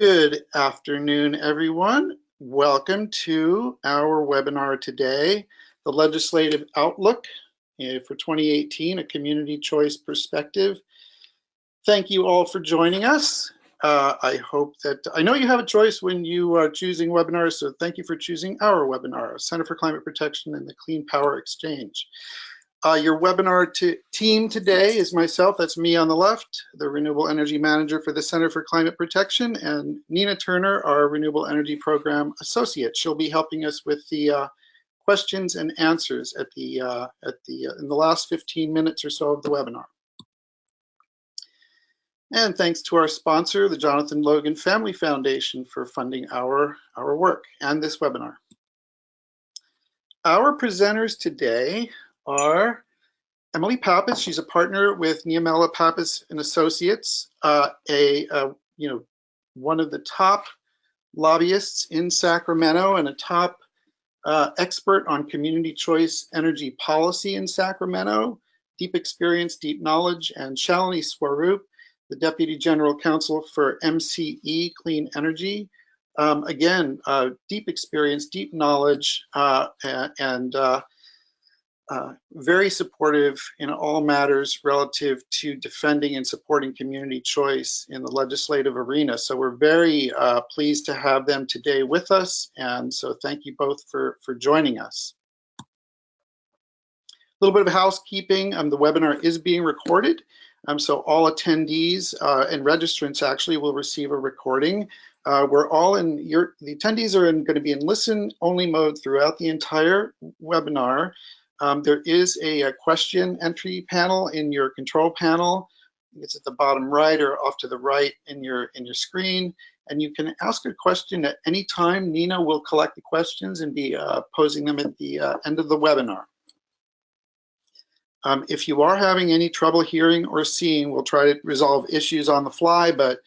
Good afternoon, everyone. Welcome to our webinar today, the Legislative Outlook for 2018, a Community Choice Perspective. Thank you all for joining us. I hope that, I know you have a choice when you are choosing webinars, so thank you for choosing our webinar, Center for Climate Protection and the Clean Power Exchange. Your webinar team today is myself, that's me on the left, the Renewable Energy Manager for the Center for Climate Protection, and Nina Turner, our Renewable Energy Program Associate. She'll be helping us with the questions and answers in the last 15 minutes or so of the webinar. And thanks to our sponsor, the Jonathan Logan Family Foundation, for funding our work and this webinar. Our presenters today are Emily Pappas. She's a partner with Niemela Pappas Associates, one of the top lobbyists in Sacramento and a top expert on community choice energy policy in Sacramento. Deep experience, deep knowledge. And Shalini Swaroop, the Deputy General Counsel for MCE Clean Energy. Again, deep experience, deep knowledge, and very supportive in all matters relative to defending and supporting community choice in the legislative arena. So we're very pleased to have them today with us. And so thank you both for joining us. A little bit of housekeeping. The webinar is being recorded. So all attendees and registrants actually will receive a recording. We're all the attendees are going to be in listen-only mode throughout the entire webinar. There is a question entry panel in your control panel. It's at the bottom right or off to the right in your screen, and you can ask a question at any time. Nina will collect the questions and be posing them at the end of the webinar. If you are having any trouble hearing or seeing, we'll try to resolve issues on the fly, but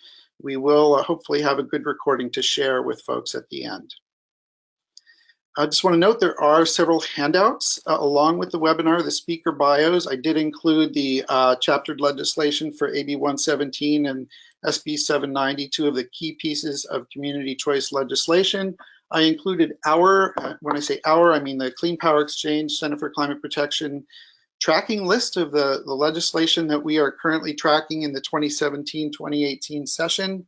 we will hopefully have a good recording to share with folks at the end. I just want to note there are several handouts along with the webinar, the speaker bios. I did include the chaptered legislation for AB 117 and SB 790, two of the key pieces of community choice legislation. I included when I say our, I mean the Clean Power Exchange, Center for Climate Protection tracking list of the legislation that we are currently tracking in the 2017-2018 session,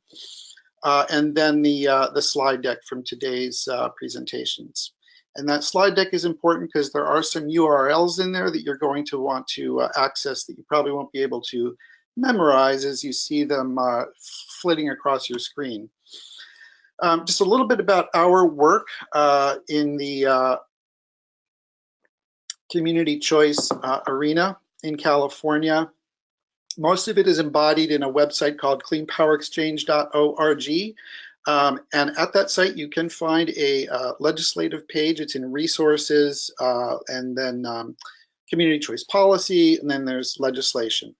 and then the slide deck from today's presentations. And that slide deck is important because there are some URLs in there that you're going to want to access that you probably won't be able to memorize as you see them flitting across your screen. Just a little bit about our work in the community choice arena in California. Most of it is embodied in a website called cleanpowerexchange.org. And at that site, you can find a legislative page. It's in resources, and then community choice policy, and then there's legislation.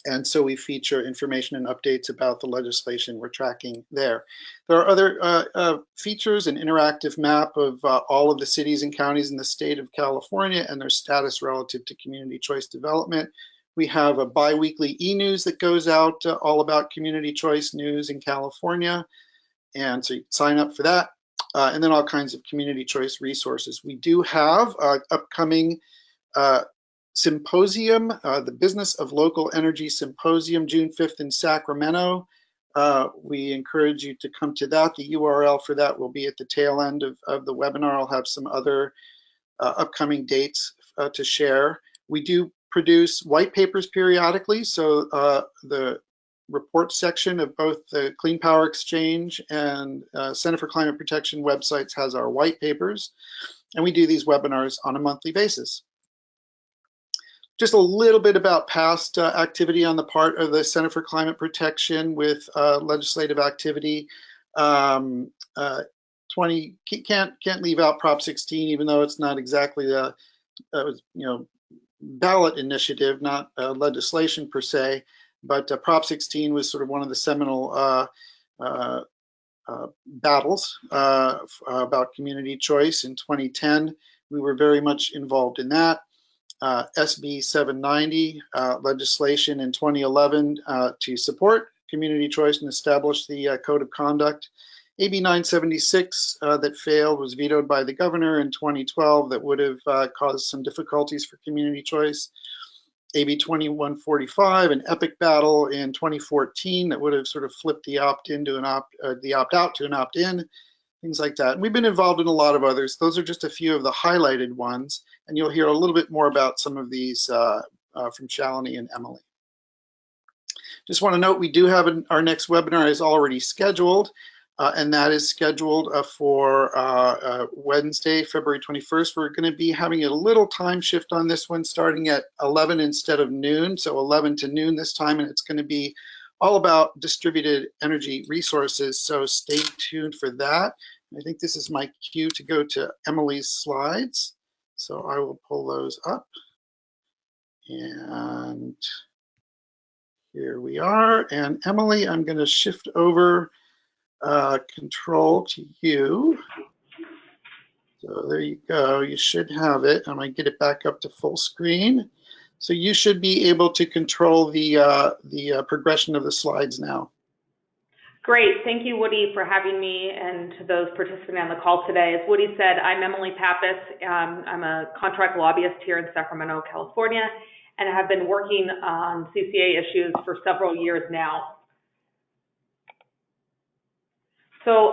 And so we feature information and updates about the legislation we're tracking there. There are other features, an interactive map of all of the cities and counties in the state of California and their status relative to community choice development. We have a bi-weekly e-news that goes out all about community choice news in California. And so you can sign up for that. And then all kinds of community choice resources. We do have upcoming symposium, the Business of Local Energy Symposium, June 5th in Sacramento. We encourage you to come to that. The URL for that will be at the tail end of the webinar. I'll have some other upcoming dates to share. We do produce white papers periodically, so the report section of both the Clean Power Exchange and Center for Climate Protection websites has our white papers, and we do these webinars on a monthly basis. Just a little bit about past activity on the part of the Center for Climate Protection with legislative activity. Can't leave out Prop 16, even though it's not exactly a ballot initiative, not legislation per se, but Prop 16 was sort of one of the seminal battles about community choice in 2010. We were very much involved in that. SB 790 legislation in 2011 to support community choice and establish the code of conduct. AB 976 that failed was vetoed by the governor in 2012. That would have caused some difficulties for community choice. AB 2145, an epic battle in 2014 that would have sort of flipped the opt-in to the opt-out to an opt-in, things like that. And we've been involved in a lot of others. Those are just a few of the highlighted ones, and you'll hear a little bit more about some of these from Shalini and Emily. Just want to note we do have our next webinar is already scheduled, and that is scheduled for Wednesday, February 21st. We're going to be having a little time shift on this one, starting at 11 instead of noon, so 11 to noon this time, and it's going to be all about distributed energy resources, so stay tuned for that. I think this is my cue to go to Emily's slides, so I will pull those up. And here we are. And Emily, I'm going to shift over control to you. So there you go. You should have it. I'm going to get it back up to full screen. So you should be able to control the progression of the slides now. Great. Thank you, Woody, for having me, and to those participating on the call today. As Woody said, I'm Emily Pappas. I'm a contract lobbyist here in Sacramento, California, and have been working on CCA issues for several years now. So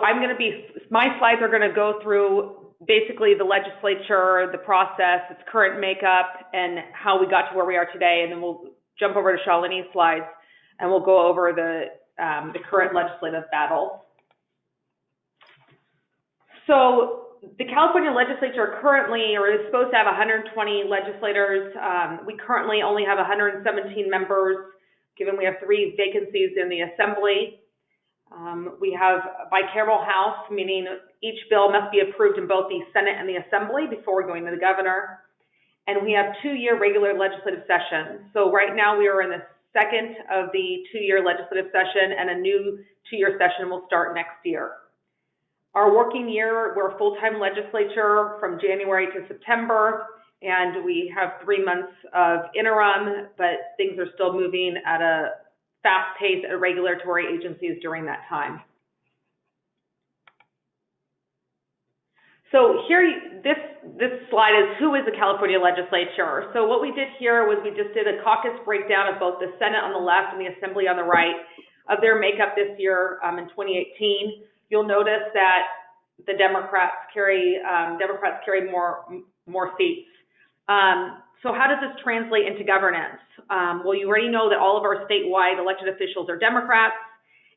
my slides are going to go through basically the legislature, the process, its current makeup, and how we got to where we are today. And then we'll jump over to Shalini's slides, and we'll go over the current legislative battle. So the California Legislature currently, or is supposed to have 120 legislators. We currently only have 117 members, given we have 3 vacancies in the Assembly. We have a bicameral House, meaning each bill must be approved in both the Senate and the Assembly before going to the governor. And we have 2-year regular legislative sessions. So right now we are in the second of the 2-year legislative session, and a new 2-year session will start next year. Our working year, we're a full-time legislature from January to September, and we have 3 months of interim, but things are still moving at a fast pace at regulatory agencies during that time. So here, this slide is who is the California Legislature. So what we did here was we just did a caucus breakdown of both the Senate on the left and the Assembly on the right of their makeup this year in 2018. You'll notice that the Democrats carry more seats. So how does this translate into governance? Well, you already know that all of our statewide elected officials are Democrats,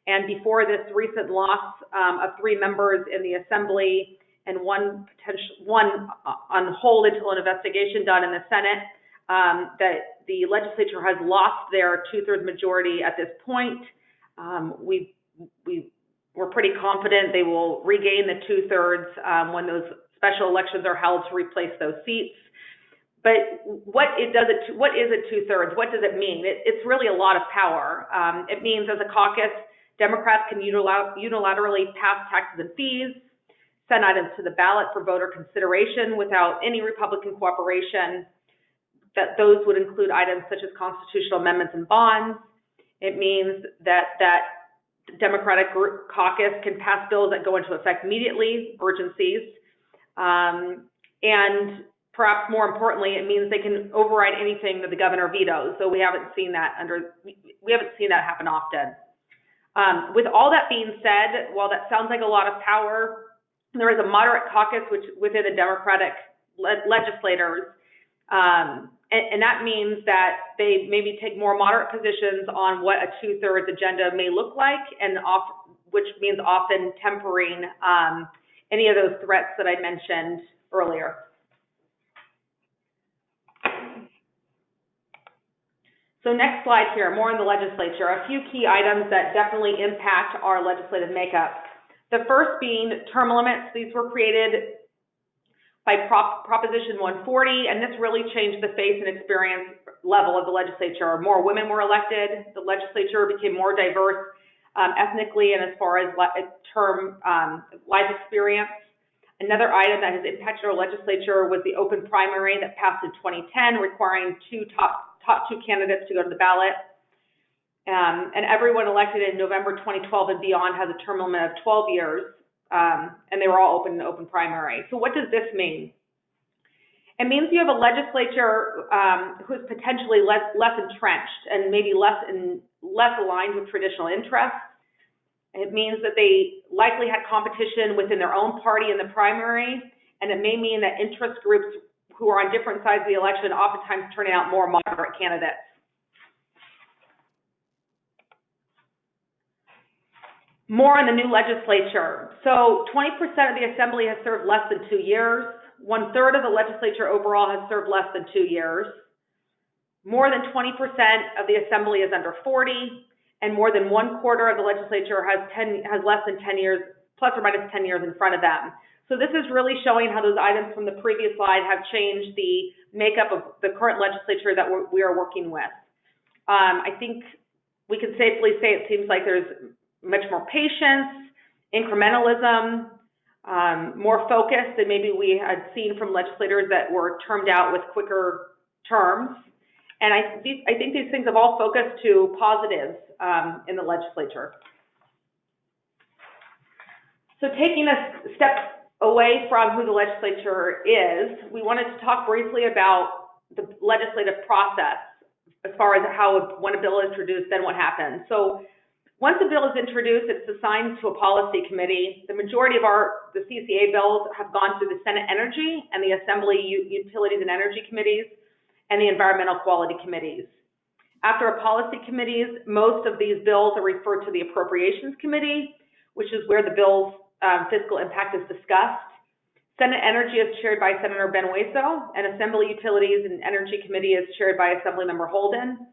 and before this recent loss of 3 members in the Assembly and one on hold until an investigation done in the Senate, that the legislature has lost their 2/3 majority at this point. We're pretty confident they will regain the 2/3 when those special elections are held to replace those seats. But what is a 2/3? What does it mean? It's really a lot of power. It means as a caucus, Democrats can unilaterally pass taxes and fees, send items to the ballot for voter consideration without any Republican cooperation. That those would include items such as constitutional amendments and bonds. It means that the Democratic caucus can pass bills that go into effect immediately, urgencies, and perhaps more importantly, it means they can override anything that the governor vetoes. So we haven't seen that happen often. With all that being said, while that sounds like a lot of power, there is a moderate caucus within the Democratic legislators, and that means that they maybe take more moderate positions on what a 2/3 agenda may look like, and which means often tempering any of those threats that I mentioned earlier. So next slide here, more on the legislature. A few key items that definitely impact our legislative makeup. The first being term limits. These were created by Proposition 140, and this really changed the face and experience level of the legislature. More women were elected. The legislature became more diverse ethnically and as far as term life experience. Another item that has impacted our legislature was the open primary that passed in 2010, requiring top two candidates to go to the ballot. and everyone elected in November 2012 and beyond has a term limit of 12 years, and they were all open primary. So what does this mean? It means you have a legislature who is potentially less entrenched and maybe less aligned with traditional interests. It means that they likely had competition within their own party in the primary, and it may mean that interest groups who are on different sides of the election oftentimes turning out more moderate candidates. More on the new legislature. So 20% of the assembly has served less than 2 years. 1/3 of the legislature overall has served less than 2 years. More than 20% of the assembly is under 40, and more than 1/4 of the legislature has less than 10 years, plus or minus 10 years in front of them. So this is really showing how those items from the previous slide have changed the makeup of the current legislature that we are working with. I think we can safely say it seems like there's much more patience, incrementalism, more focus than maybe we had seen from legislators that were termed out with quicker terms. And I think these things have all focused to positives in the legislature. So taking a step away from who the legislature is, we wanted to talk briefly about the legislative process as far as how, when a bill is introduced, then what happens. So once a bill is introduced, it's assigned to a policy committee. The majority of the CCA bills have gone through the Senate Energy and the Assembly Utilities and Energy Committees and the Environmental Quality Committees. After a policy committees, most of these bills are referred to the Appropriations Committee, which is where the bill's fiscal impact is discussed. Senate Energy is chaired by Senator Benueso, and Assembly Utilities and Energy Committee is chaired by Assemblymember Holden.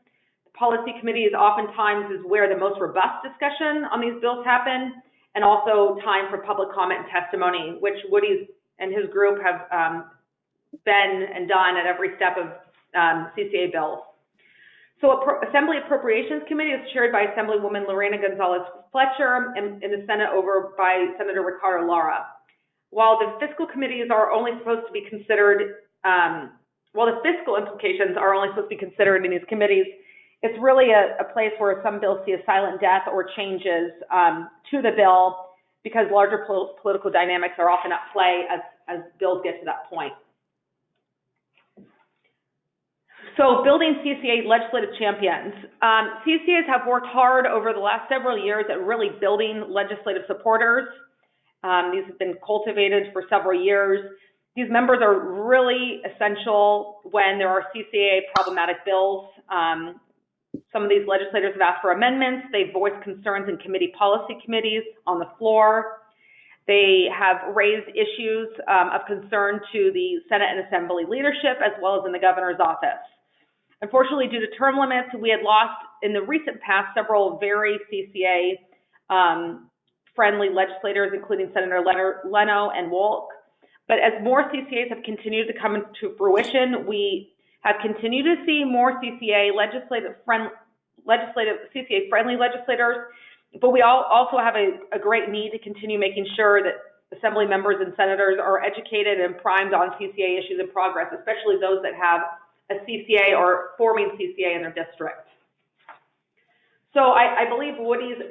Policy committees oftentimes is where the most robust discussion on these bills happen, and also time for public comment and testimony, which Woody and his group have been and done at every step of CCA bills. So Assembly Appropriations Committee is chaired by Assemblywoman Lorena Gonzalez-Fletcher, and in the Senate over by Senator Ricardo Lara. While the fiscal committees are only supposed to be considered, while the fiscal implications are only supposed to be considered in these committees, it's really a place where some bills see a silent death or changes to the bill because larger political dynamics are often at play as bills get to that point. So building CCA legislative champions. CCAs have worked hard over the last several years at really building legislative supporters. These have been cultivated for several years. These members are really essential when there are CCA problematic bills. Some of these legislators have asked for amendments. They've voiced concerns in committee policy committees on the floor. They have raised issues of concern to the Senate and Assembly leadership, as well as in the governor's office. Unfortunately, due to term limits, we had lost in the recent past several very CCA friendly legislators, including Senator Leno and Wolk. But as more CCAs have continued to come into fruition, we have continued to see more CCA CCA friendly legislators, but we also have a great need to continue making sure that Assembly members and senators are educated and primed on CCA issues in progress, especially those that have a CCA or forming CCA in their district. So I believe Woody's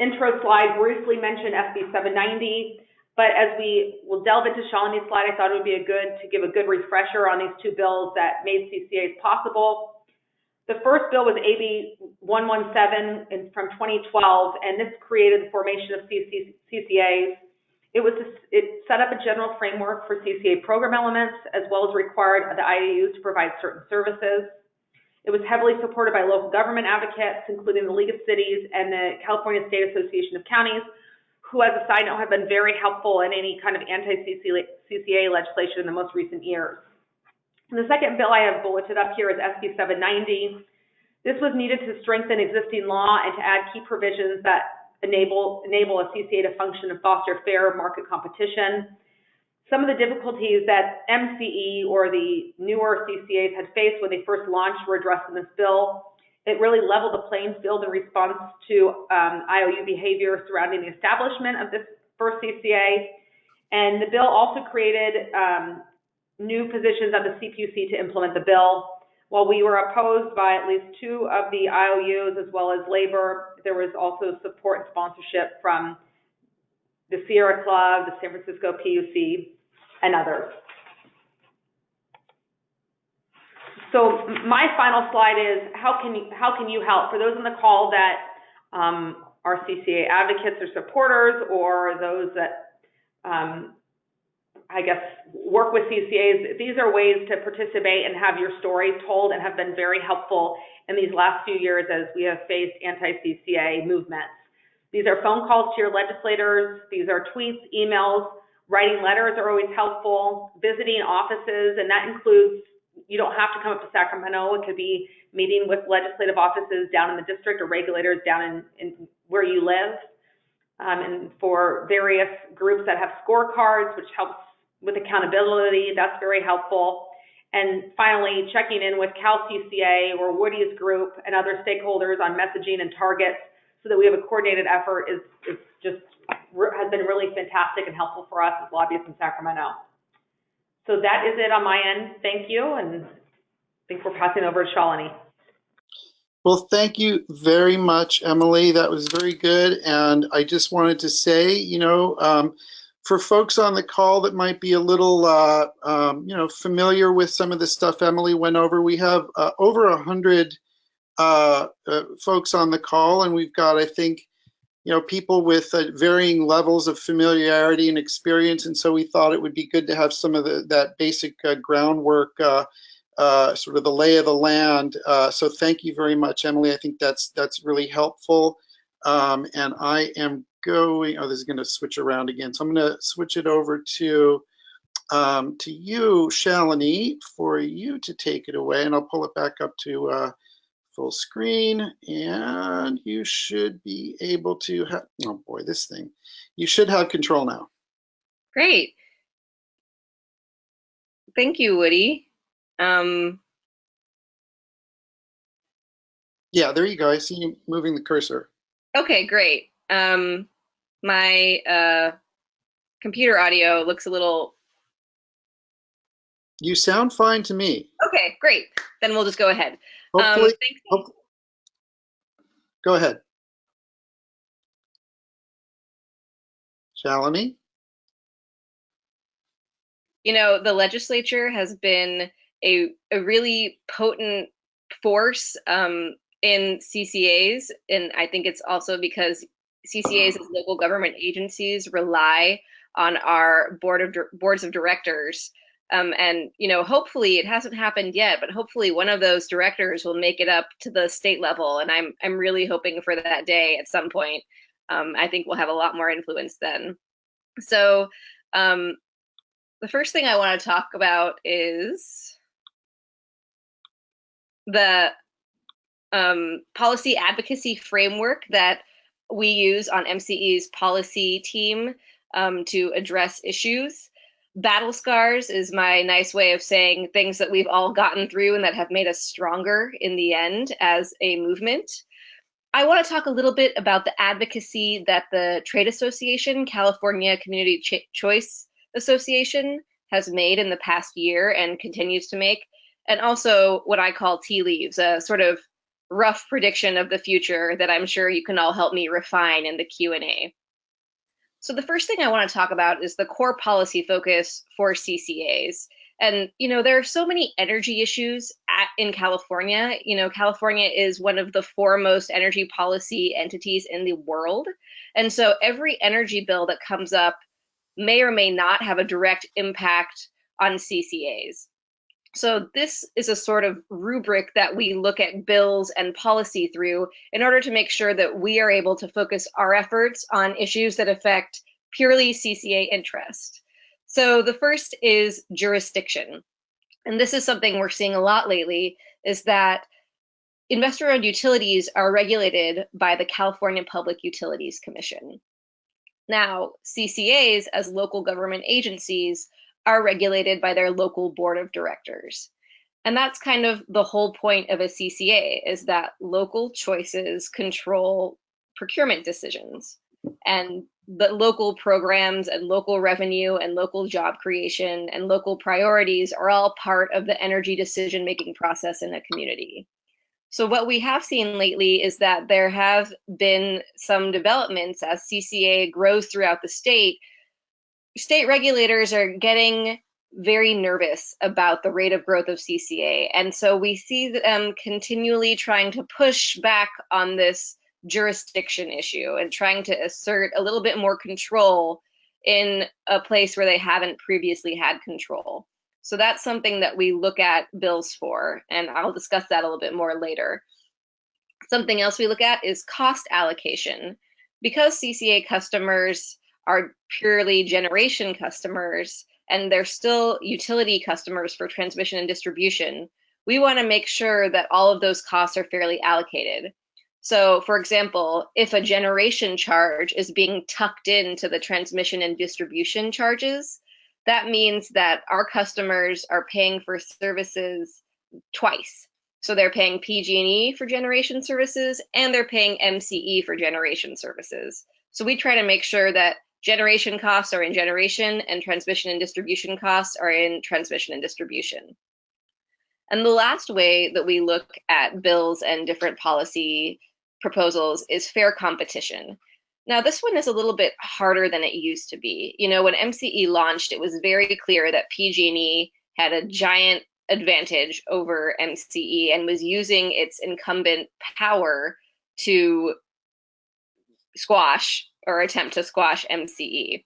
intro slide briefly mentioned SB 790, but as we will delve into Shalini's slide, I thought it would be to give a good refresher on these two bills that made CCAs possible. The first bill was AB 117 from 2012, and this created the formation of CCAs. It set up a general framework for CCA program elements, as well as required the IAUs to provide certain services. It was heavily supported by local government advocates, including the League of Cities and the California State Association of Counties, who, as a side note, have been very helpful in any kind of anti-CCA legislation in the most recent years. And the second bill I have bulleted up here is SB 790. This was needed to strengthen existing law and to add key provisions that enable a CCA to function and foster fair market competition. Some of the difficulties that MCE or the newer CCAs had faced when they first launched were addressed in this bill. It really leveled the playing field in response to IOU behavior surrounding the establishment of this first CCA. And the bill also created new positions of the CPUC to implement the bill. While we were opposed by at least 2 of the IOUs as well as labor, there was also support and sponsorship from the Sierra Club, the San Francisco PUC, and others. So my final slide is how can you help? For those on the call that are CCA advocates or supporters, or those that I guess work with CCAs, these are ways to participate and have your story told, and have been very helpful in these last few years as we have faced anti-CCA movements. These are phone calls to your legislators. These are tweets, emails, writing letters are always helpful, visiting offices, and that includes, you don't have to come up to Sacramento. It could be meeting with legislative offices down in the district or regulators down in where you live. And for various groups that have scorecards, which helps with accountability, that's very helpful. And finally, checking in with CalCCA or Woody's group and other stakeholders on messaging and targets so that we have a coordinated effort has been really fantastic and helpful for us as lobbyists in Sacramento. So that is it on my end. Thank you, and I think we're passing over to Shalini. Well, thank you very much, Emily. That was very good. And I just wanted to say, for folks on the call that might be a little, familiar with some of the stuff Emily went over, we have over 100 folks on the call, and we've got, I think, people with varying levels of familiarity and experience. And so we thought it would be good to have some of that basic groundwork, sort of the lay of the land. So thank you very much, Emily. I think that's really helpful. And I am going, this is going to switch around again. So I'm going to switch it over to you, Shalini, for you to take it away. And I'll pull it back up to full screen, and you should be able to have, oh boy, this thing. You should have control now. Great. Thank you, Woody. Yeah, there you go. I see you moving the cursor. Okay, great. My computer audio looks a little... You sound fine to me. Okay, great. Then we'll just go ahead. Hopefully, go ahead. Shalini? The legislature has been a really potent force in CCAs, and I think it's also because CCAs as local government agencies rely on our boards of directors. And hopefully it hasn't happened yet, but hopefully one of those directors will make it up to the state level, and I'm really hoping for that day at some point. I think we'll have a lot more influence then. So the first thing I want to talk about is the policy advocacy framework that we use on MCE's policy team to address issues. Battle scars is my nice way of saying things that we've all gotten through and that have made us stronger in the end as a movement. I want to talk a little bit about the advocacy that the trade association, California Community Choice Association, has made in the past year and continues to make, and also what I call tea leaves, a sort of rough prediction of the future that I'm sure you can all help me refine in the Q&A. So the first thing I want to talk about is the core policy focus for CCAs. And, there are so many energy issues in California. California is one of the foremost energy policy entities in the world. And so every energy bill that comes up may or may not have a direct impact on CCAs. So this is a sort of rubric that we look at bills and policy through in order to make sure that we are able to focus our efforts on issues that affect purely CCA interest. So the first is jurisdiction. And this is something we're seeing a lot lately, is that investor-owned utilities are regulated by the California Public Utilities Commission. Now, CCAs as local government agencies are regulated by their local board of directors. And that's kind of the whole point of a CCA, is that local choices control procurement decisions. And the local programs and local revenue and local job creation and local priorities are all part of the energy decision-making process in a community. So what we have seen lately is that there have been some developments as CCA grows throughout the state. State regulators are getting very nervous about the rate of growth of CCA. And so we see them continually trying to push back on this jurisdiction issue and trying to assert a little bit more control in a place where they haven't previously had control. So that's something that we look at bills for, and I'll discuss that a little bit more later. Something else we look at is cost allocation. Because CCA customers are purely generation customers, and they're still utility customers for transmission and distribution, we want to make sure that all of those costs are fairly allocated. So, for example, if a generation charge is being tucked into the transmission and distribution charges, that means that our customers are paying for services twice. So they're paying PG&E for generation services, and they're paying MCE for generation services. So we try to make sure that generation costs are in generation and transmission and distribution costs are in transmission and distribution. And the last way that we look at bills and different policy proposals is fair competition. Now, this one is a little bit harder than it used to be. You know, when MCE launched, it was very clear that PG&E had a giant advantage over MCE and was using its incumbent power to squash or attempt to squash MCE.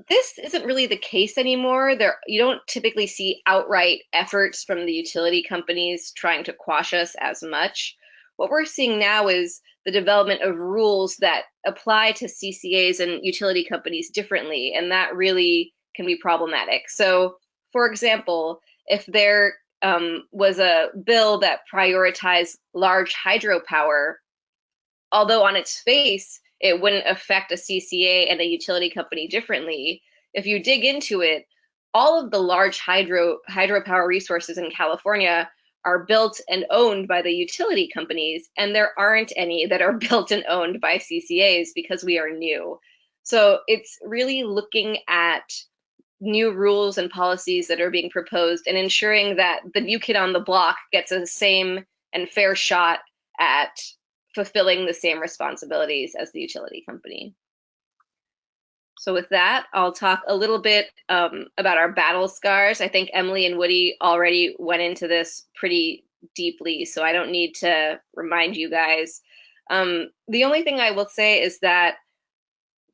This isn't really the case anymore. You don't typically see outright efforts from the utility companies trying to quash us as much. What we're seeing now is the development of rules that apply to CCAs and utility companies differently, and that really can be problematic. So, for example, if there was a bill that prioritized large hydropower, although on its face it wouldn't affect a CCA and a utility company differently, if you dig into it, all of the large hydropower resources in California are built and owned by the utility companies, and there aren't any that are built and owned by CCAs because we are new. So it's really looking at new rules and policies that are being proposed and ensuring that the new kid on the block gets the same and fair shot at fulfilling the same responsibilities as the utility company. So with that, I'll talk a little bit about our battle scars. I think Emily and Woody already went into this pretty deeply, so I don't need to remind you guys. The only thing I will say is that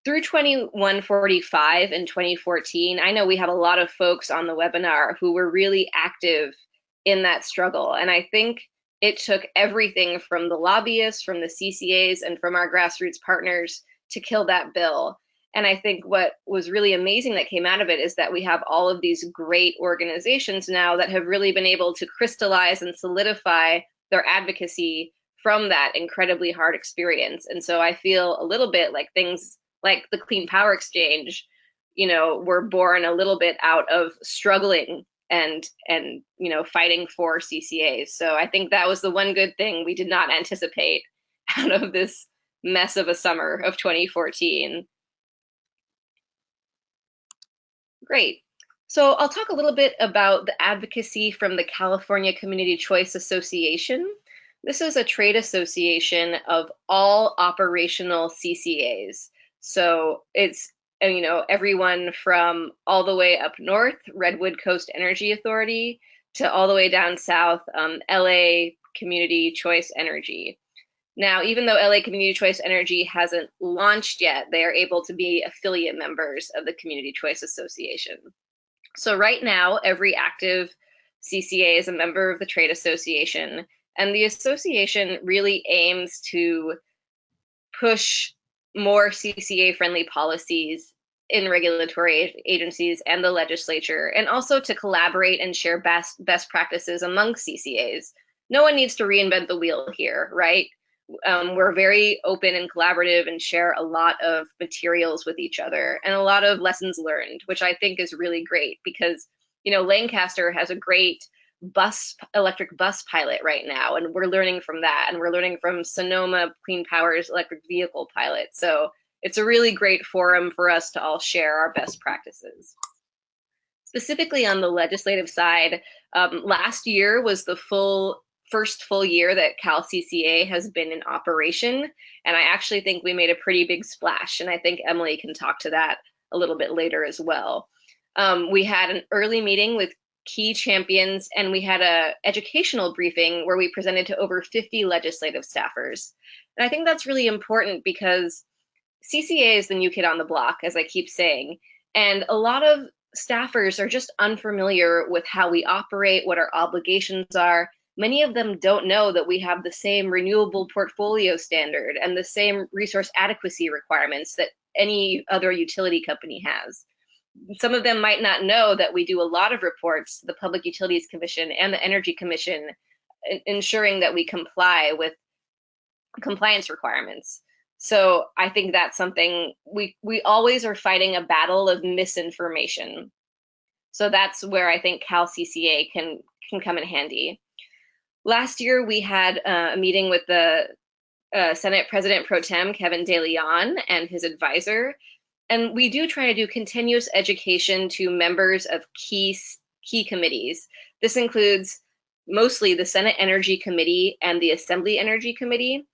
through 2145 in 2014, I know we have a lot of folks on the webinar who were really active in that struggle. And I think it took everything from the lobbyists, from the CCAs, and from our grassroots partners to kill that bill. And I think what was really amazing that came out of it is that we have all of these great organizations now that have really been able to crystallize and solidify their advocacy from that incredibly hard experience. And so I feel a little bit like things like the Clean Power Exchange, you know, were born a little bit out of struggling and you know, fighting for CCAs. So I think that was the one good thing we did not anticipate out of this mess of a summer of 2014. Great. So I'll talk a little bit about the advocacy from the California Community Choice Association. This is a trade association of all operational CCAs. So it's, you know, everyone from all the way up north, Redwood Coast Energy Authority, to all the way down south, LA Community Choice Energy. Now, even though LA Community Choice Energy hasn't launched yet, they are able to be affiliate members of the Community Choice Association. So right now, every active CCA is a member of the trade association, and the association really aims to push more CCA-friendly policies in regulatory agencies and the legislature, and also to collaborate and share best practices among CCAs. No one needs to reinvent the wheel here, right? We're very open and collaborative and share a lot of materials with each other and a lot of lessons learned, which I think is really great because, you know, Lancaster has a great electric bus pilot right now, and we're learning from that, and we're learning from Sonoma Clean Power's electric vehicle pilot. So it's a really great forum for us to all share our best practices. Specifically on the legislative side, last year was the first full year that CalCCA has been in operation, and I actually think we made a pretty big splash, and I think Emily can talk to that a little bit later as well. We had an early meeting with key champions, and we had an educational briefing where we presented to over 50 legislative staffers. And I think that's really important because CCA is the new kid on the block, as I keep saying, and a lot of staffers are just unfamiliar with how we operate, what our obligations are. Many of them don't know that we have the same renewable portfolio standard and the same resource adequacy requirements that any other utility company has. Some of them might not know that we do a lot of reports to the Public Utilities Commission and the Energy Commission, ensuring that we comply with compliance requirements. So I think that's something we always are fighting a battle of misinformation. So that's where I think CalCCA can come in handy. Last year, we had a meeting with the Senate President Pro Tem, Kevin De Leon, and his advisor. And we do try to do continuous education to members of key committees. This includes mostly the Senate Energy Committee and the Assembly Energy Committee,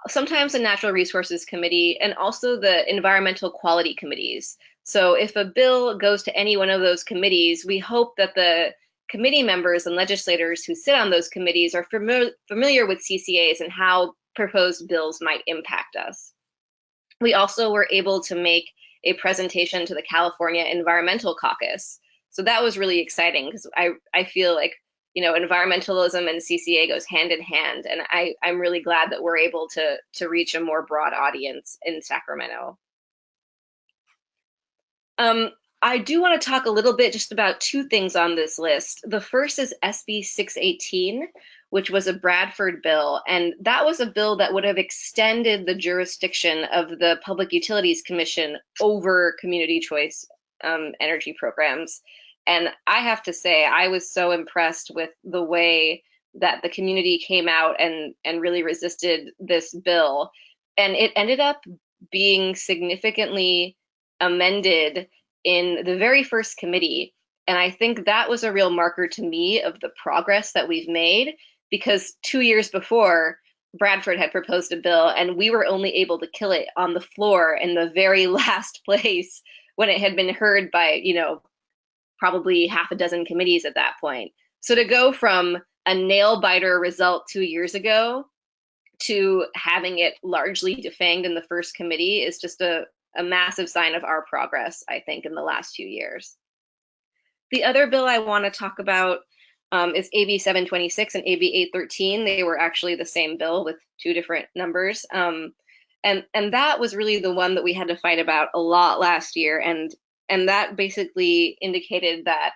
sometimes the Natural Resources Committee, and also the Environmental Quality Committees. So if a bill goes to any one of those committees, we hope that the committee members and legislators who sit on those committees are familiar with CCAs and how proposed bills might impact us. We also were able to make a presentation to the California Environmental Caucus. So that was really exciting because I feel like, you know, environmentalism and CCA goes hand in hand, and I'm really glad that we're able to reach a more broad audience in Sacramento. I do want to talk a little bit just about two things on this list. The first is SB 618, which was a Bradford bill, and that was a bill that would have extended the jurisdiction of the Public Utilities Commission over community choice energy programs. And I have to say, I was so impressed with the way that the community came out and really resisted this bill. And it ended up being significantly amended in the very first committee. And I think that was a real marker to me of the progress that we've made, because 2 years before, Bradford had proposed a bill and we were only able to kill it on the floor in the very last place when it had been heard by, you know, probably half a dozen committees at that point. So to go from a nail biter result 2 years ago to having it largely defanged in the first committee is just a massive sign of our progress, I think, in the last 2 years. The other bill I want to talk about is AB 726 and AB 813. They were actually the same bill with two different numbers. And that was really the one that we had to fight about a lot last year. And that basically indicated that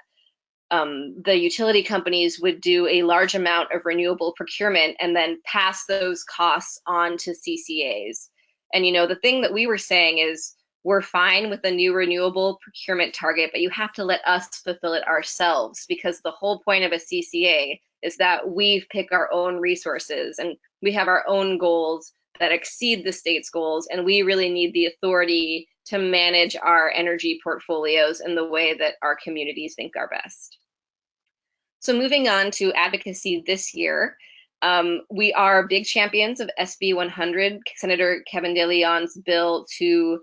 the utility companies would do a large amount of renewable procurement and then pass those costs on to CCAs. And, you know, the thing that we were saying is, we're fine with the new renewable procurement target, but you have to let us fulfill it ourselves, because the whole point of a CCA is that we pick our own resources and we have our own goals that exceed the state's goals, and we really need the authority to manage our energy portfolios in the way that our communities think are best. So moving on to advocacy this year, we are big champions of SB 100, Senator Kevin De Leon's bill to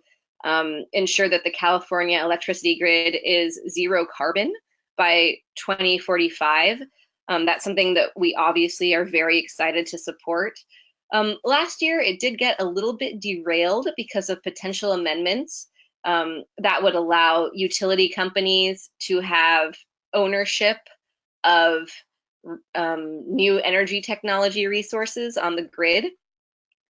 ensure that the California electricity grid is zero carbon by 2045. That's something that we obviously are very excited to support. Last year, it did get a little bit derailed because of potential amendments that would allow utility companies to have ownership of new energy technology resources on the grid.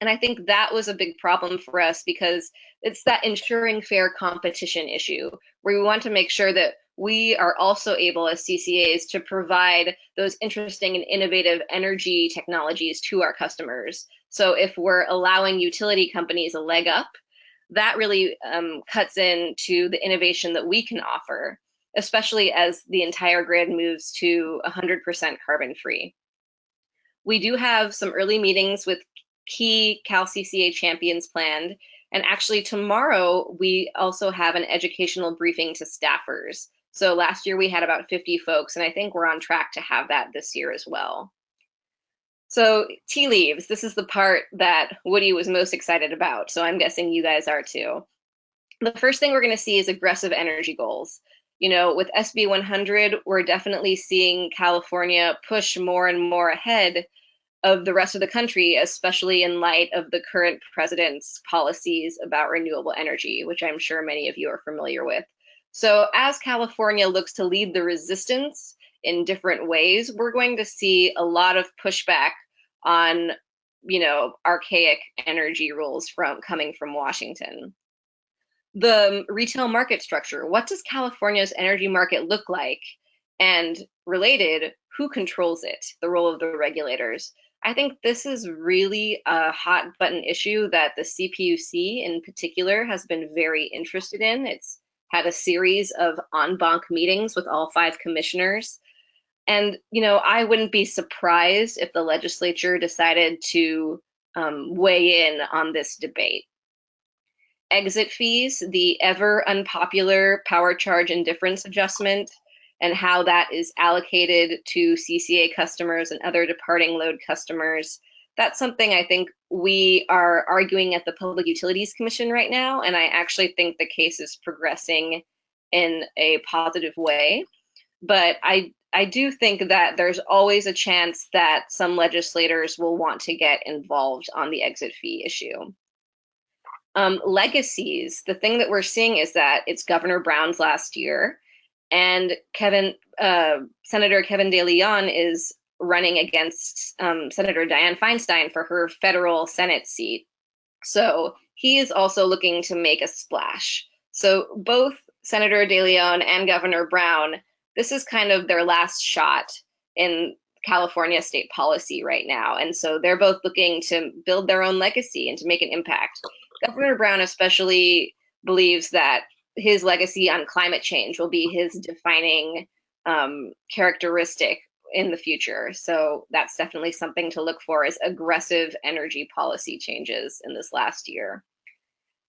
And I think that was a big problem for us, because it's that ensuring fair competition issue, where we want to make sure that we are also able as CCAs to provide those interesting and innovative energy technologies to our customers. So if we're allowing utility companies a leg up, that really cuts into the innovation that we can offer, especially as the entire grid moves to 100% carbon free. We do have some early meetings with key Cal CCA champions planned. And actually tomorrow, we also have an educational briefing to staffers. So last year we had about 50 folks, and I think we're on track to have that this year as well. So tea leaves, this is the part that Woody was most excited about. So I'm guessing you guys are too. The first thing we're going to see is aggressive energy goals. You know, with SB 100, we're definitely seeing California push more and more ahead of the rest of the country, especially in light of the current president's policies about renewable energy, which I'm sure many of you are familiar with. So as California looks to lead the resistance in different ways, we're going to see a lot of pushback on, you know, archaic energy rules coming from Washington. The retail market structure, what does California's energy market look like? And related, who controls it? The role of the regulators. I think this is really a hot button issue that the CPUC in particular has been very interested in. It's had a series of en banc meetings with all 5 commissioners. And, you know, I wouldn't be surprised if the legislature decided to weigh in on this debate. Exit fees, the ever unpopular power charge indifference adjustment, and how that is allocated to CCA customers and other departing load customers. That's something I think we are arguing at the Public Utilities Commission right now, and I actually think the case is progressing in a positive way. But I do think that there's always a chance that some legislators will want to get involved on the exit fee issue. Legacies, the thing that we're seeing is that it's Governor Brown's last year, and Senator Kevin De Leon is running against Senator Dianne Feinstein for her federal Senate seat. So he is also looking to make a splash. So both Senator De Leon and Governor Brown, this is kind of their last shot in California state policy right now. And so they're both looking to build their own legacy and to make an impact. Governor Brown especially believes that his legacy on climate change will be his defining characteristic in the future. So that's definitely something to look for, is aggressive energy policy changes in this last year.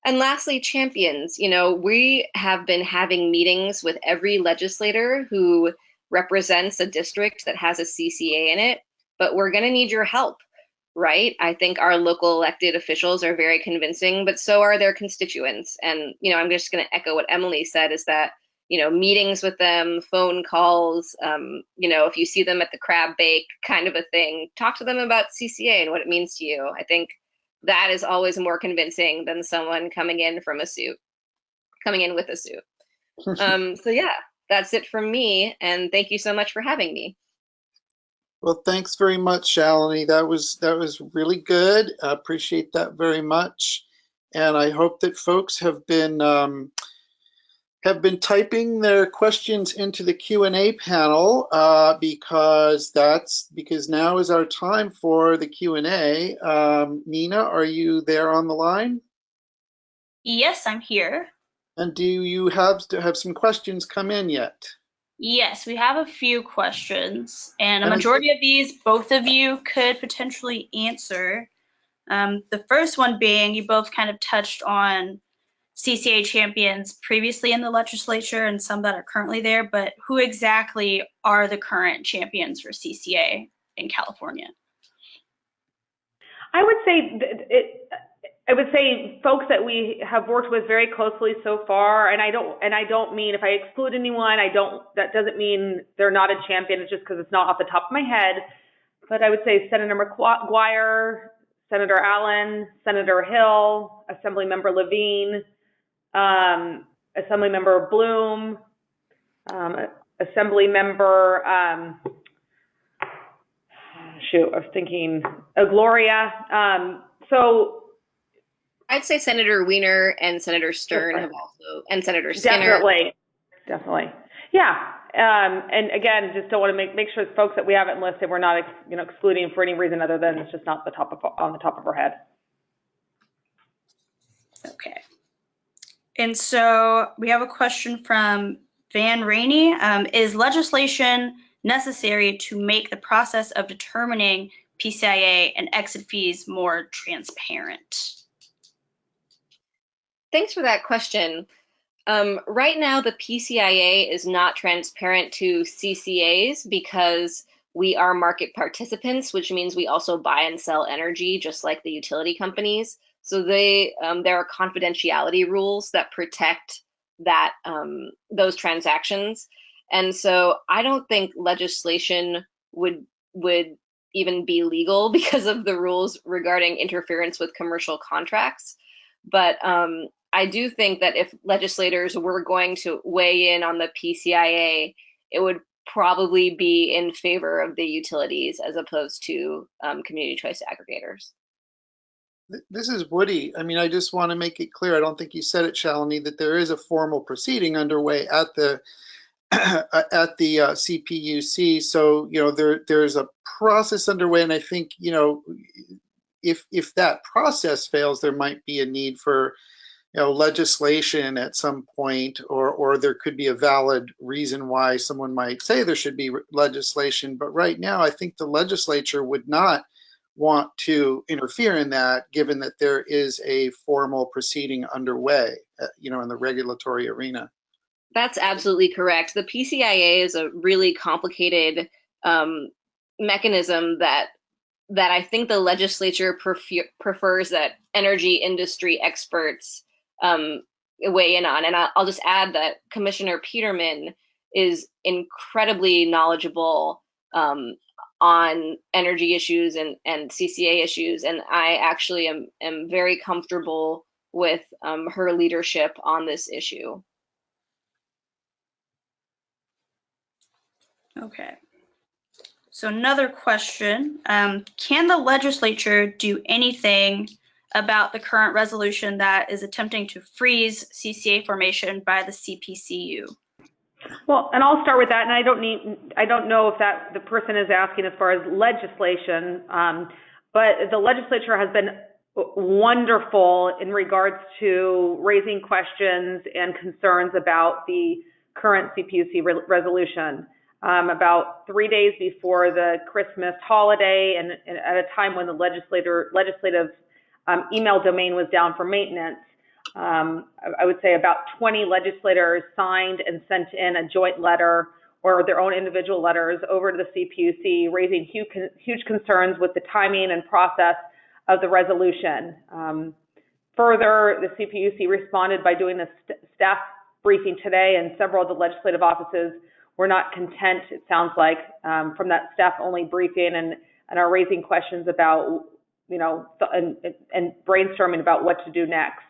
And lastly, champions. You know, we have been having meetings with every legislator who represents a district that has a CCA in it, but we're going to need your help, right? I think our local elected officials are very convincing, but so are their constituents. And, you know, I'm just going to echo what Emily said, is that, you know, meetings with them, phone calls, you know, if you see them at the crab bake kind of a thing, talk to them about CCA and what it means to you. I think that is always more convincing than someone coming in with a suit. So yeah, that's it from me. And thank you so much for having me. Well, thanks very much, Shalini. That was really good. I appreciate that very much. And I hope that folks have been typing their questions into the Q&A panel because now is our time for the Q&A. Nina, are you there on the line? Yes, I'm here. And do you have some questions come in yet? Yes, we have a few questions, and a majority of these both of you could potentially answer. The first one being, you both kind of touched on CCA champions previously in the legislature and some that are currently there, but who exactly are the current champions for CCA in California? I would say folks that we have worked with very closely so far, and I don't mean, if I exclude anyone, that doesn't mean they're not a champion. It's just because it's not off the top of my head. But I would say Senator McGuire, Senator Allen, Senator Hill, Assemblymember Levine, Assemblymember Bloom, Assemblymember, Gloria. So I'd say Senator Wiener and Senator Stern have also, and Senator Skinner. Definitely. Yeah. And again, just don't want to make sure folks that we haven't listed, we're not excluding for any reason other than it's just not on the top of our head. Okay. And so we have a question from Van Rainey. Is legislation necessary to make the process of determining PCIA and exit fees more transparent? Thanks for that question. Right now, the PCIA is not transparent to CCAs because we are market participants, which means we also buy and sell energy just like the utility companies. So there are confidentiality rules that protect that those transactions. And so I don't think legislation would even be legal because of the rules regarding interference with commercial contracts. But I do think that if legislators were going to weigh in on the PCIA, it would probably be in favor of the utilities as opposed to community choice aggregators. This is Woody. I mean, I just want to make it clear, I don't think you said it, Shalini, that there is a formal proceeding underway at the at the CPUC. So, you know, there's a process underway, and I think, you know, if that process fails, there might be a need for, you know, legislation at some point, or there could be a valid reason why someone might say there should be legislation. But right now, I think the legislature would not want to interfere in that, given that there is a formal proceeding underway, you know, in the regulatory arena. That's absolutely correct. The PCIA is a really complicated mechanism that I think the legislature prefers that energy industry experts weigh in on. And I'll just add that Commissioner Peterman is incredibly knowledgeable on energy issues and CCA issues. And I actually am very comfortable with her leadership on this issue. Okay. So another question, can the legislature do anything about the current resolution that is attempting to freeze CCA formation by the CPCU? Well, and I'll start with that, and I don't know if that the person is asking as far as legislation, but the legislature has been wonderful in regards to raising questions and concerns about the current CPUC resolution. About 3 days before the Christmas holiday, and at a time when the legislative email domain was down for maintenance, I would say about 20 legislators signed and sent in a joint letter or their own individual letters over to the CPUC, raising huge concerns with the timing and process of the resolution. Further, the CPUC responded by doing a staff briefing today, and several of the legislative offices were not content, it sounds like, from that staff-only briefing, and are raising questions about, you know, and brainstorming about what to do next.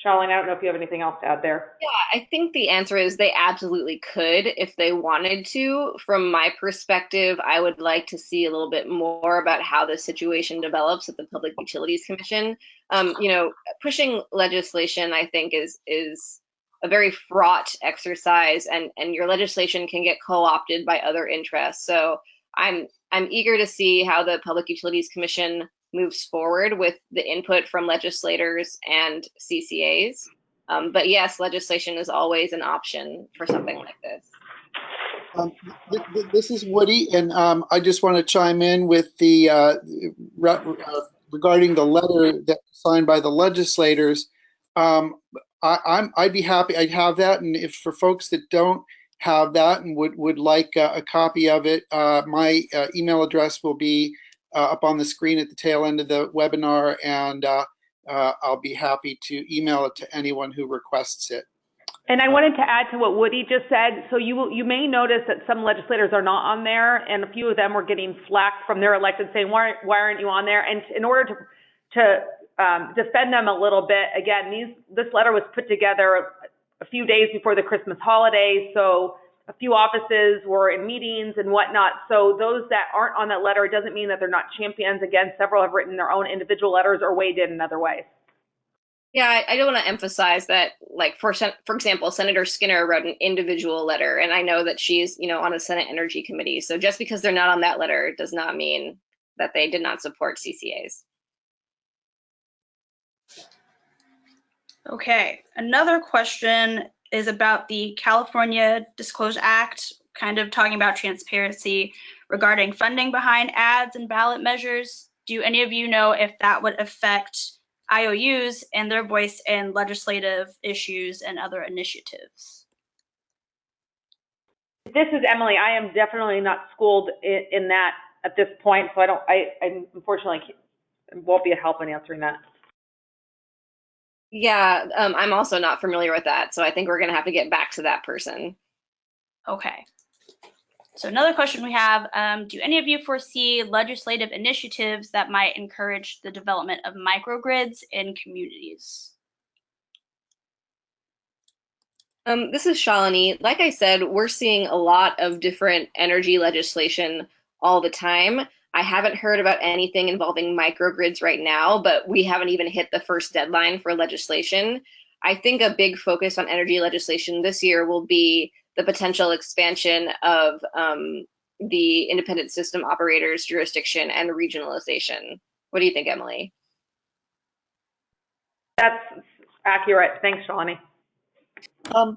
Shalini, I don't know if you have anything else to add there. Yeah, I think the answer is they absolutely could if they wanted to. From my perspective, I would like to see a little bit more about how the situation develops at the Public Utilities Commission. You know, pushing legislation, I think, is a very fraught exercise, and your legislation can get co-opted by other interests. So I'm eager to see how the Public Utilities Commission moves forward with the input from legislators and CCAs. But yes, legislation is always an option for something like this. This is Woody, and I just want to chime in with the regarding the letter that was signed by the legislators. I'd be happy. I'd have that, and if for folks that don't have that and would like a copy of it, my email address will be up on the screen at the tail end of the webinar, and I'll be happy to email it to anyone who requests it. And I wanted to add to what Woody just said. So you may notice that some legislators are not on there, and a few of them were getting flack from their elected saying, why aren't you on there? And in order to defend them a little bit, again, this letter was put together a few days before the Christmas holiday, so a few offices were in meetings and whatnot. So those that aren't on that letter, it doesn't mean that they're not champions. Again, several have written their own individual letters or weighed in other ways. Yeah, I do want to emphasize that, like, for example, Senator Skinner wrote an individual letter, and I know that she's, you know, on the Senate Energy Committee. So just because they're not on that letter does not mean that they did not support CCAs. Okay, another question is about the California Disclosure Act kind of talking about transparency regarding funding behind ads and ballot measures. Do any of you know if that would affect IOUs and their voice in legislative issues and other initiatives? This is Emily. I am definitely not schooled in that at this point, so I unfortunately won't be a help in answering that. Yeah, I'm also not familiar with that, so I think we're going to have to get back to that person. Okay. So another question we have, do any of you foresee legislative initiatives that might encourage the development of microgrids in communities? This is Shalini. Like I said, we're seeing a lot of different energy legislation all the time. I haven't heard about anything involving microgrids right now, but we haven't even hit the first deadline for legislation. I think a big focus on energy legislation this year will be the potential expansion of the independent system operators' jurisdiction and regionalization. What do you think, Emily? That's accurate. Thanks, Shalini.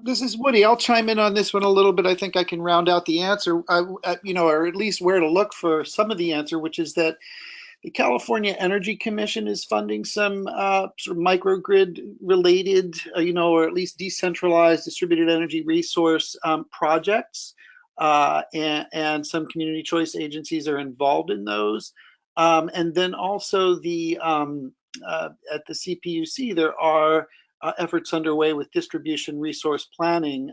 This is Woody. I'll chime in on this one a little bit. I think I can round out the answer, or at least where to look for some of the answer, which is that the California Energy Commission is funding some sort of microgrid related, or at least decentralized distributed energy resource projects. And some community choice agencies are involved in those. And then also at the CPUC, there are efforts underway with distribution resource planning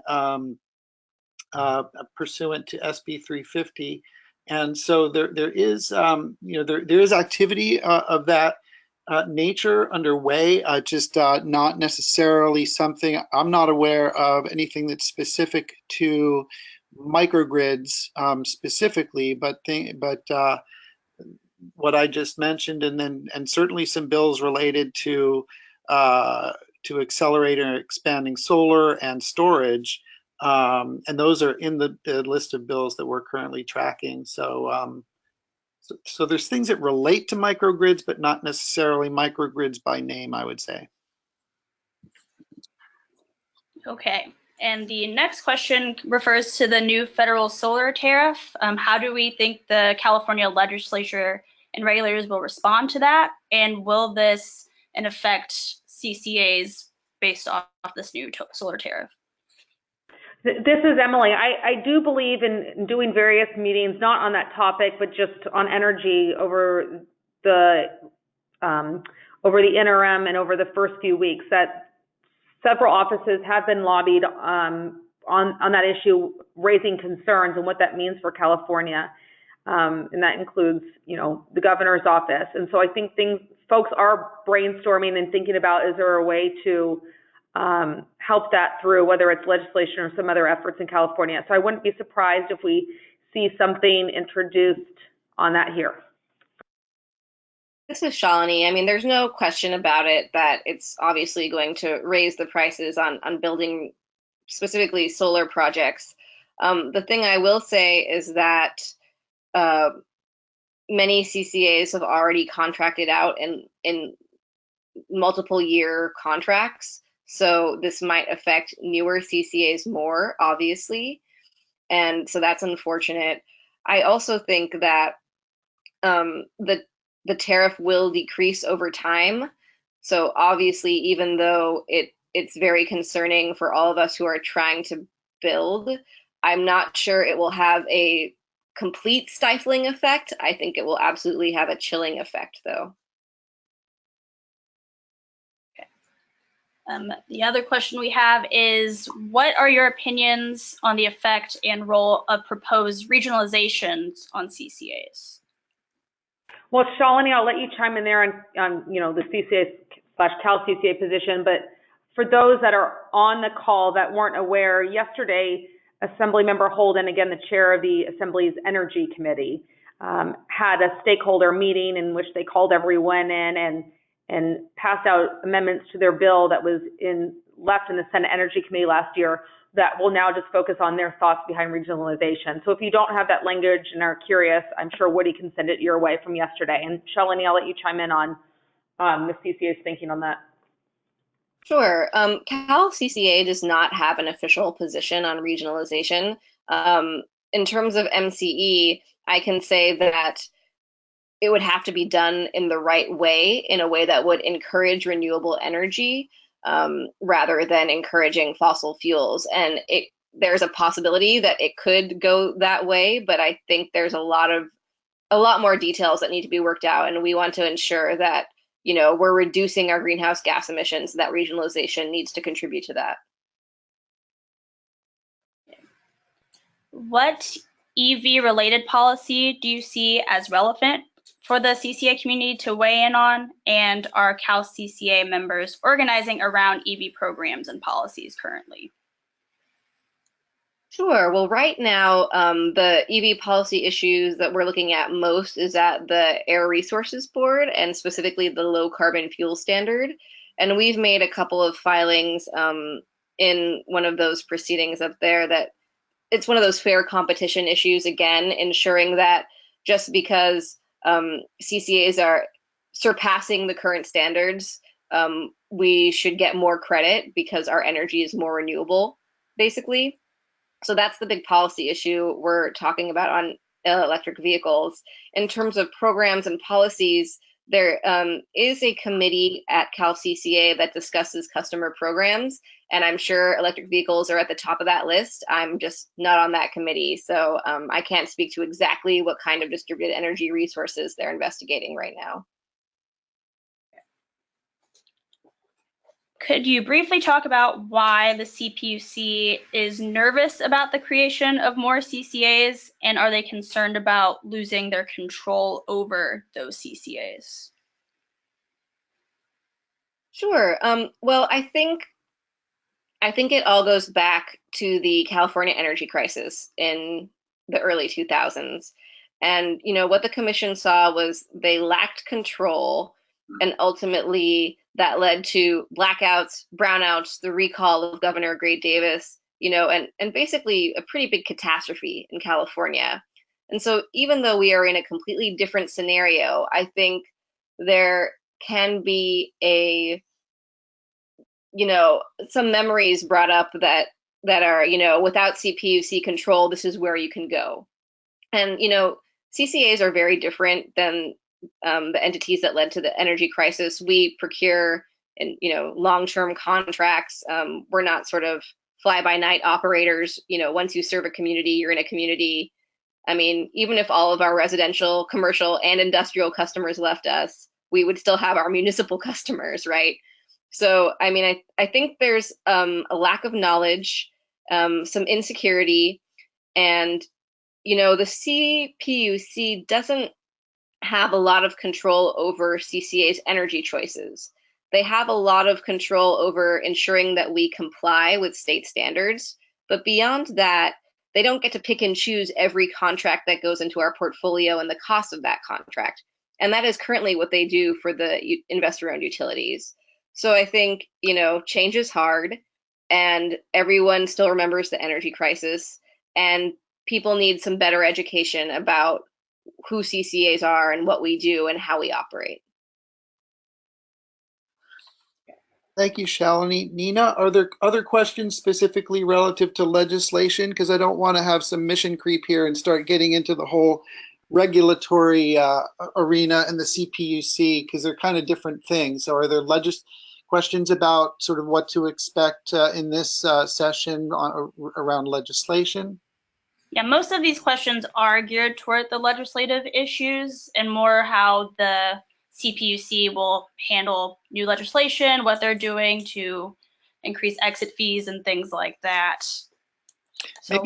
pursuant to SB 350. And so there is, there is activity of that nature underway, just not necessarily something, I'm not aware of anything that's specific to microgrids specifically, but what I just mentioned, and certainly some bills related to accelerate or expanding solar and storage, and those are in the list of bills that we're currently tracking. So there's things that relate to microgrids, but not necessarily microgrids by name, I would say. Okay, and the next question refers to the new federal solar tariff. How do we think the California Legislature and regulators will respond to that? And will this affect CCAs based off this new solar tariff? This is Emily. I do believe in doing various meetings, not on that topic, but just on energy over the interim and over the first few weeks. That several offices have been lobbied on that issue, raising concerns and what that means for California, and that includes, the governor's office. And so I think folks are brainstorming and thinking about, is there a way to help that through, whether it's legislation or some other efforts in California. So I wouldn't be surprised if we see something introduced on that here. This is Shalini. I mean, there's no question about it that it's obviously going to raise the prices on building specifically solar projects. The thing I will say is that many CCAs have already contracted out in multiple year contracts. So this might affect newer CCAs more, obviously. And so that's unfortunate. I also think that the tariff will decrease over time. So obviously, even though it's very concerning for all of us who are trying to build, I'm not sure it will have a complete stifling effect. I think it will absolutely have a chilling effect, though. The other question we have is, what are your opinions on the effect and role of proposed regionalizations on CCAs? Well, Shalini, I'll let you chime in there on the CCA/Cal CCA position, but for those that are on the call that weren't aware, yesterday, Assemblymember Holden, again, the chair of the Assembly's Energy Committee, had a stakeholder meeting in which they called everyone in and passed out amendments to their bill that was left in the Senate Energy Committee last year that will now just focus on their thoughts behind regionalization. So if you don't have that language and are curious, I'm sure Woody can send it your way from yesterday. And Shalini, I'll let you chime in on the CCA's thinking on that. Sure. Cal CCA does not have an official position on regionalization. in terms of MCE, I can say that it would have to be done in the right way, in a way that would encourage renewable energy rather than encouraging fossil fuels. And there's a possibility that it could go that way, but I think there's a lot more details that need to be worked out, and we want to ensure that, you know, we're reducing our greenhouse gas emissions. That regionalization needs to contribute to that. What EV related policy do you see as relevant for the CCA community to weigh in on, and are Cal CCA members organizing around EV programs and policies currently? Sure. Well, right now, the EV policy issues that we're looking at most is at the Air Resources Board, and specifically the Low Carbon Fuel Standard. And we've made a couple of filings in one of those proceedings up there that it's one of those fair competition issues, again, ensuring that just because CCAs are surpassing the current standards, we should get more credit because our energy is more renewable, basically. So that's the big policy issue we're talking about on electric vehicles. In terms of programs and policies, there is a committee at Cal CCA that discusses customer programs, and I'm sure electric vehicles are at the top of that list. I'm just not on that committee, so I can't speak to exactly what kind of distributed energy resources they're investigating right now. Could you briefly talk about why the CPUC is nervous about the creation of more CCAs, and are they concerned about losing their control over those CCAs? Sure. Well, I think it all goes back to the California energy crisis in the early 2000s. And, you know, what the commission saw was they lacked control, and ultimately that led to blackouts, brownouts, the recall of Governor Gray Davis, you know, and basically a pretty big catastrophe in California. And so even though we are in a completely different scenario, I think there can be some memories brought up that are, you know, without CPUC control, this is where you can go. And, you know, CCAs are very different than the entities that led to the energy crisis. We procure in, you know, long-term contracts. We're not sort of fly-by-night operators. You know, once you serve a community, you're in a community. I mean, even if all of our residential, commercial, and industrial customers left us, we would still have our municipal customers, right? So, I mean, I think there's a lack of knowledge, some insecurity, and, you know, the CPUC doesn't have a lot of control over CCA's energy choices. They have a lot of control over ensuring that we comply with state standards, but beyond that, they don't get to pick and choose every contract that goes into our portfolio and the cost of that contract. And that is currently what they do for the investor-owned utilities. So I think, you know, change is hard, and everyone still remembers the energy crisis, and people need some better education about who CCAs are and what we do and how we operate. Thank you, Shalini. Nina, are there other questions specifically relative to legislation? Because I don't want to have some mission creep here and start getting into the whole regulatory arena and the CPUC, because they're kind of different things. So are there questions about sort of what to expect in this session around legislation? Yeah, most of these questions are geared toward the legislative issues and more how the CPUC will handle new legislation, what they're doing to increase exit fees and things like that. So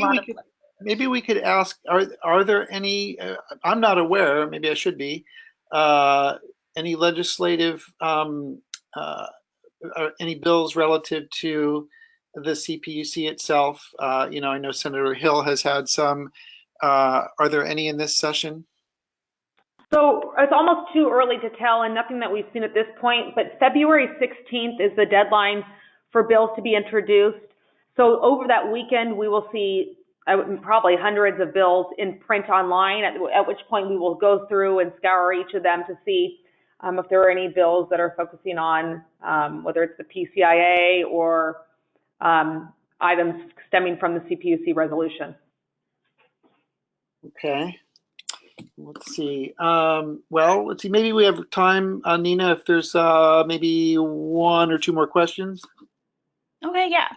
maybe we could ask, are there any, I'm not aware, maybe I should be, any legislative, or any bills relative to the CPUC itself? You know, I know Senator Hill has had some. Are there any in this session? So it's almost too early to tell, and nothing that we've seen at this point, but February 16th is the deadline for bills to be introduced. So over that weekend, we will see probably hundreds of bills in print online, at which point we will go through and scour each of them to see if there are any bills that are focusing on whether it's the PCIA or items stemming from the CPUC resolution. Okay. Let's see. Well, let's see. Maybe we have time, Nina, if there's maybe one or two more questions. Okay, yeah.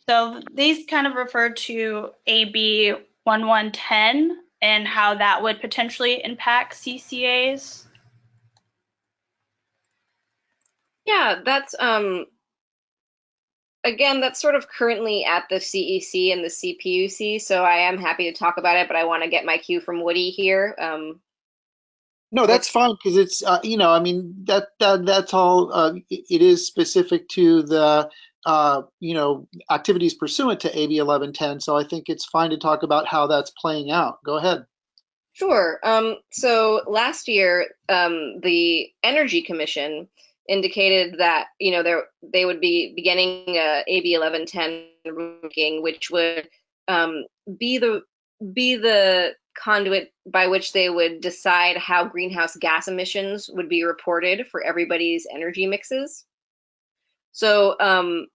So these kind of refer to AB 1110 and how that would potentially impact CCAs. Yeah, that's again, that's sort of currently at the CEC and the CPUC, so I am happy to talk about it, but I want to get my cue from Woody here. No, that's fine because it's I mean that's all. It is specific to the activities pursuant to AB 1110. So I think it's fine to talk about how that's playing out. Go ahead. Sure. So last year, the Energy Commission indicated that they would be beginning AB 1110 rulemaking, which would be the conduit by which they would decide how greenhouse gas emissions would be reported for everybody's energy mixes. So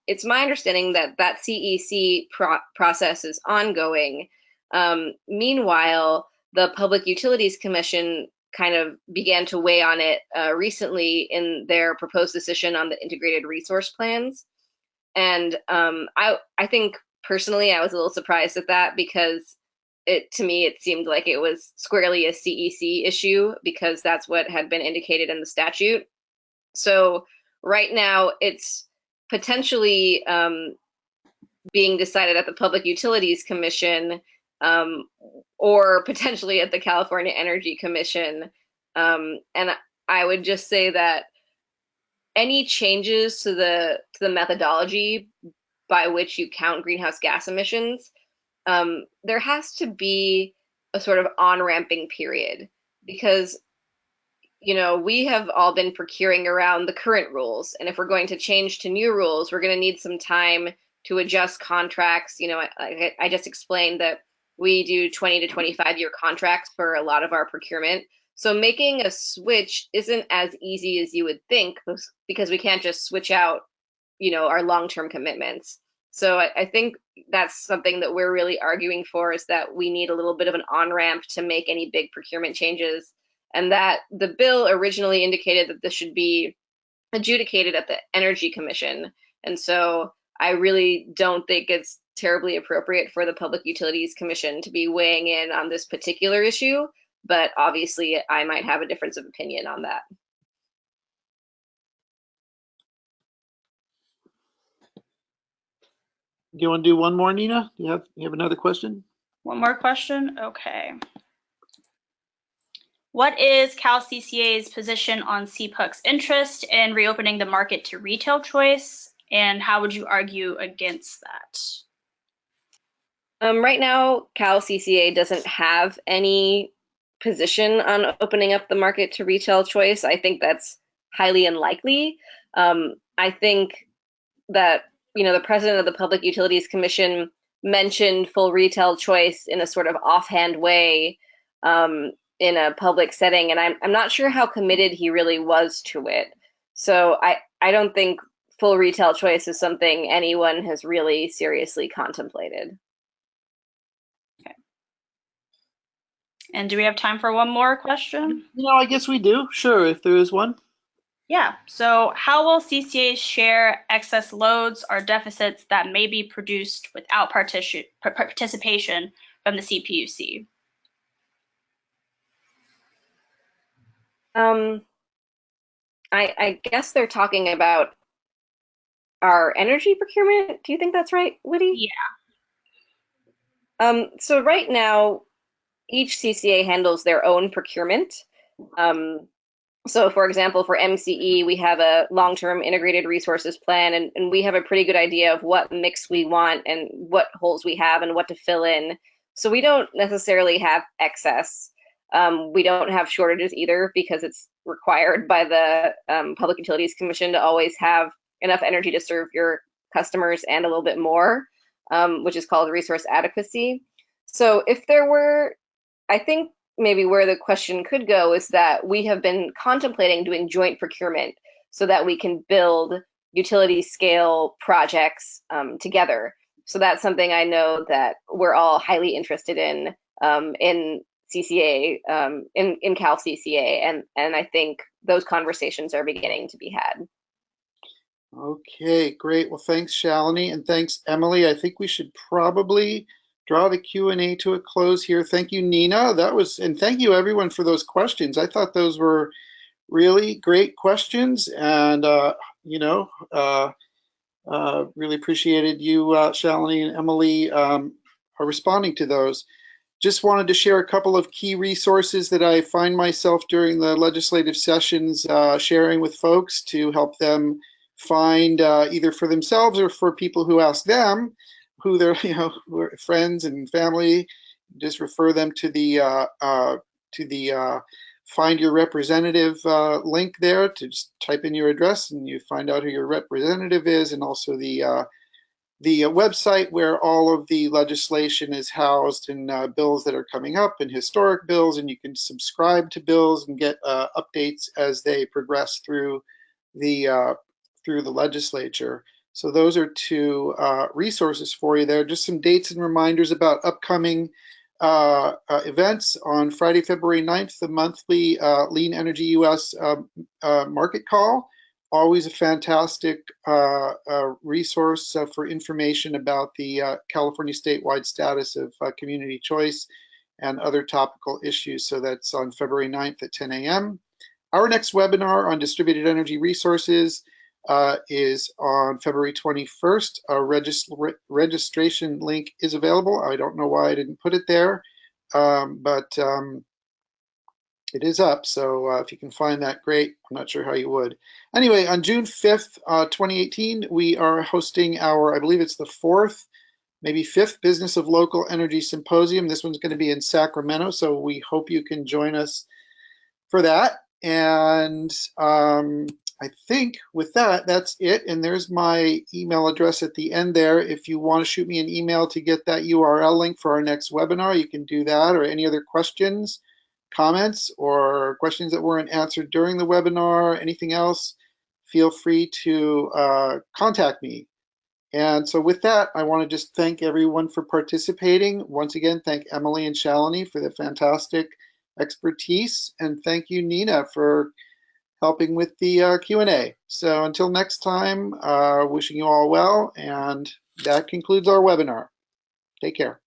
it's my understanding that that CEC process is ongoing. Meanwhile, the Public Utilities Commission kind of began to weigh on it recently in their proposed decision on the integrated resource plans. And I think personally, I was a little surprised at that because to me, it seemed like it was squarely a CEC issue because that's what had been indicated in the statute. So right now, it's potentially being decided at the Public Utilities Commission or potentially at the California Energy Commission. And I would just say that any changes to the methodology by which you count greenhouse gas emissions, there has to be a sort of on-ramping period because we have all been procuring around the current rules. And if we're going to change to new rules, we're going to need some time to adjust contracts. I just explained that we do 20 to 25-year contracts for a lot of our procurement. So making a switch isn't as easy as you would think because we can't just switch out, our long-term commitments. So I think that's something that we're really arguing for is that we need a little bit of an on-ramp to make any big procurement changes. And that the bill originally indicated that this should be adjudicated at the Energy Commission. And so I really don't think it's terribly appropriate for the Public Utilities Commission to be weighing in on this particular issue, but obviously I might have a difference of opinion on that. Do you want to do one more, Nina? You have another question? One more question? Okay. What is CalCCA's position on CPUC's interest in reopening the market to retail choice, and how would you argue against that? Right now, CalCCA doesn't have any position on opening up the market to retail choice. I think that's highly unlikely. I think that the president of the Public Utilities Commission mentioned full retail choice in a sort of offhand way in a public setting, and I'm not sure how committed he really was to it. So I don't think full retail choice is something anyone has really seriously contemplated. Okay. And do we have time for one more question? I guess we do. Sure, if there is one. Yeah. So how will CCAs share excess loads or deficits that may be produced without participation from the CPUC? I guess they're talking about our energy procurement. Do you think that's right, Woody? Yeah. So right now, each CCA handles their own procurement. So for example, for MCE, we have a long-term integrated resources plan, and we have a pretty good idea of what mix we want and what holes we have and what to fill in. So we don't necessarily have excess. We don't have shortages either because it's required by the Public Utilities Commission to always have enough energy to serve your customers and a little bit more, which is called resource adequacy. So if there were, I think maybe where the question could go is that we have been contemplating doing joint procurement so that we can build utility scale projects together. So that's something I know that we're all highly interested in CCA, in Cal CCA, and I think those conversations are beginning to be had. Okay, great. Well, thanks, Shalini, and thanks, Emily. I think we should probably draw the Q&A to a close here. Thank you, Nina. And thank you everyone for those questions. I thought those were really great questions, and really appreciated you, Shalini and Emily, responding to those. Just wanted to share a couple of key resources that I find myself during the legislative sessions sharing with folks to help them find either for themselves or for people who ask them who their friends and family. Just refer them to the Find Your Representative link there. To just type in your address and you find out who your representative is, and also the website where all of the legislation is housed, and bills that are coming up and historic bills, and you can subscribe to bills and get updates as they progress through the legislature. So those are two resources for you there. Just some dates and reminders about upcoming events. On Friday, February 9th, the monthly Clean Energy US market call. Always a fantastic resource for information about the California statewide status of community choice and other topical issues. So that's on February 9th at 10 a.m. Our next webinar on distributed energy resources is on February 21st. Our registration link is available. I don't know why I didn't put it there, but it is up. So if you can find that, great. I'm not sure how you would. Anyway, on June 5th, 2018, we are hosting our, I believe it's the 4th, maybe 5th Business of Local Energy Symposium. This one's going to be in Sacramento, so we hope you can join us for that. And I think with that, that's it. And there's my email address at the end there. If you want to shoot me an email to get that URL link for our next webinar, you can do that, or any other questions, comments, or questions that weren't answered during the webinar, anything else, feel free to contact me. And so with that, I want to just thank everyone for participating. Once again, thank Emily and Shalini for the fantastic expertise, and thank you, Nina, for helping with the Q&A. So until next time, wishing you all well, and that concludes our webinar. Take care.